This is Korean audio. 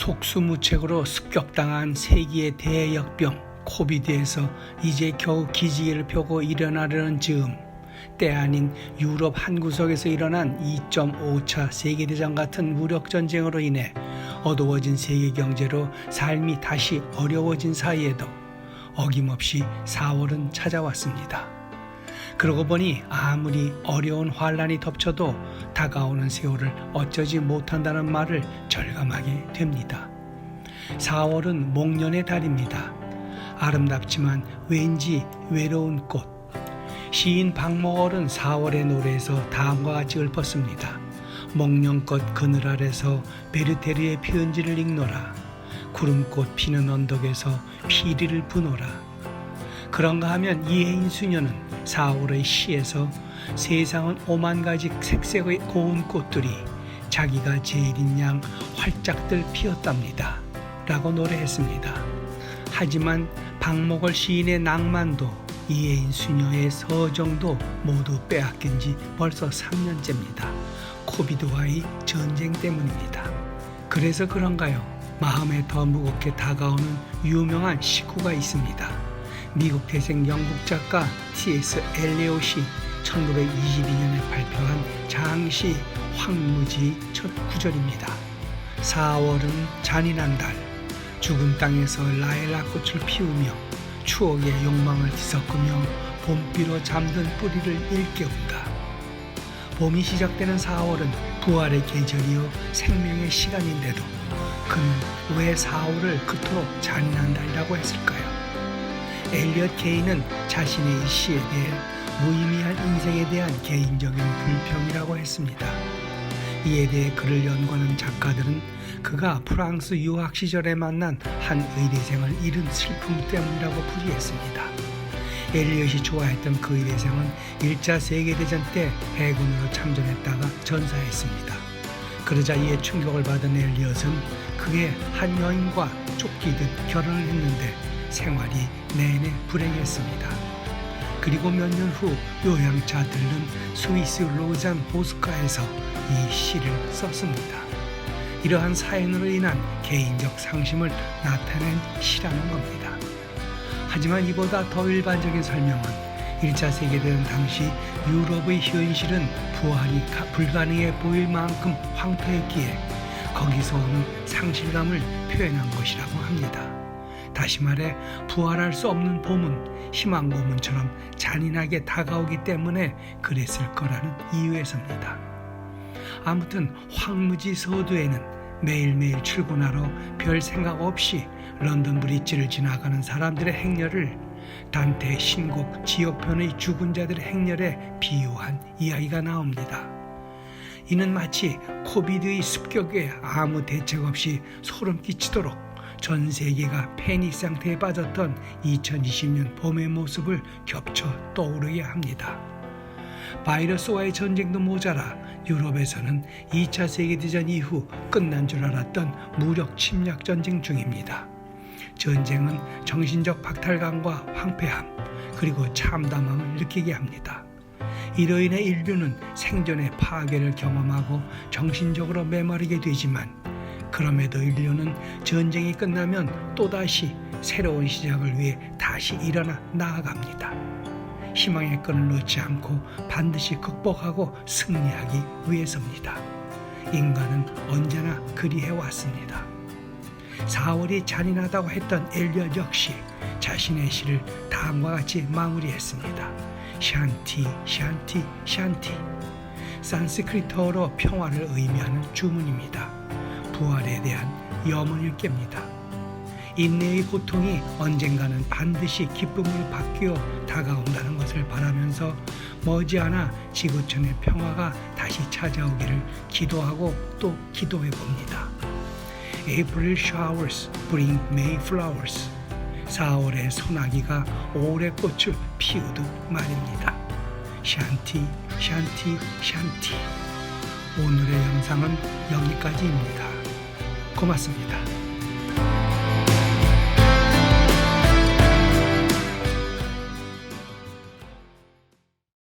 속수무책으로 습격당한 세기의 대역병 코비드에서 이제 겨우 기지개를 펴고 일어나려는 즈음, 때 아닌 유럽 한 구석에서 일어난 2.5차 세계대전 같은 무력전쟁으로 인해 어두워진 세계 경제로 삶이 다시 어려워진 사이에도 어김없이 4월은 찾아왔습니다. 그러고 보니 아무리 어려운 환란이 덮쳐도 다가오는 세월을 어쩌지 못한다는 말을 절감하게 됩니다. 4월은 목련의 달입니다. 아름답지만 왠지 외로운 꽃. 시인 박목월은 4월의 노래에서 다음과 같이 읊었습니다. 목련꽃 그늘 아래서 베르테르의 편지를 읽노라. 구름꽃 피는 언덕에서 피리를 부노라. 그런가 하면 이혜인 수녀는 4월의 시에서 세상은 오만 가지 색색의 고운 꽃들이 자기가 제일인 양 활짝들 피었답니다 라고 노래했습니다. 하지만 박목월 시인의 낭만도 이혜인 수녀의 서정도 모두 빼앗긴 지 벌써 3년째입니다. 코비드와의 전쟁 때문입니다. 그래서 그런가요? 마음에 더 무겁게 다가오는 유명한 시구가 있습니다. 미국 태생 영국 작가 T.S. 엘리엇이 1922년에 발표한 장시 황무지 첫 구절입니다. 4월은 잔인한 달, 죽은 땅에서 라일락 꽃을 피우며 추억의 욕망을 뒤섞으며 봄비로 잠든 뿌리를 일깨운다. 봄이 시작되는 4월은 부활의 계절이요 생명의 시간인데도 그는 왜 4월을 그토록 잔인한 달이라고 했을까요? 엘리엇 케이는 자신의 이 시에 대해 무의미한 인생에 대한 개인적인 불평이라고 했습니다. 이에 대해 그를 연구하는 작가들은 그가 프랑스 유학 시절에 만난 한 의대생을 잃은 슬픔 때문이라고 풀이했습니다. 엘리엇이 좋아했던 그 의대생은 1차 세계대전 때 해군으로 참전했다가 전사했습니다. 그러자 이에 충격을 받은 엘리엇은 그의 한 여인과 쫓기듯 결혼을 했는데 생활이 내내 불행했습니다. 그리고 몇 년 후 요양차 들른 스위스 로잔 보스카에서 이 시를 썼습니다. 이러한 사연으로 인한 개인적 상심을 나타낸 시라는 겁니다. 하지만 이보다 더 일반적인 설명은 1차 세계대전 당시 유럽의 현실은 부활이 불가능해 보일 만큼 황폐했기에 거기서 오는 상실감을 표현한 것이라고 합니다. 다시 말해 부활할 수 없는 봄은 희망 고문처럼 잔인하게 다가오기 때문에 그랬을 거라는 이유에서입니다. 아무튼 황무지 서두에는 매일매일 출근하러 별 생각 없이 런던 브릿지를 지나가는 사람들의 행렬을 단테의 신곡 지옥편의 죽은 자들의 행렬에 비유한 이야기가 나옵니다. 이는 마치 코비드의 습격에 아무 대책 없이 소름 끼치도록 전 세계가 패닉 상태에 빠졌던 2020년 봄의 모습을 겹쳐 떠오르게 합니다. 바이러스와의 전쟁도 모자라 유럽에서는 2차 세계대전 이후 끝난 줄 알았던 무력 침략 전쟁 중입니다. 전쟁은 정신적 박탈감과 황폐함 그리고 참담함을 느끼게 합니다. 이로 인해 인류는 생존의 파괴를 경험하고 정신적으로 메마르게 되지만 그럼에도 인류는 전쟁이 끝나면 또다시 새로운 시작을 위해 다시 일어나 나아갑니다. 희망의 끈을 놓지 않고 반드시 극복하고 승리하기 위해서입니다. 인간은 언제나 그리해왔습니다. 4월이 잔인하다고 했던 엘리엇 역시 자신의 시를 다음과 같이 마무리했습니다. 샨티, 샨티, 샨티. 산스크리트어로 평화를 의미하는 주문입니다. 부활에 대한 염원을 깹니다. 인내의 고통이 언젠가는 반드시 기쁨으로 바뀌어 다가온다는 것을 바라면서 머지않아 지구촌의 평화가 다시 찾아오기를 기도하고 또 기도해 봅니다. April showers bring May flowers. 4월의 소나기가 올해 꽃을 피우듯 말입니다. 샨티, 샨티, 샨티. 오늘의 영상은 여기까지입니다. 고맙습니다.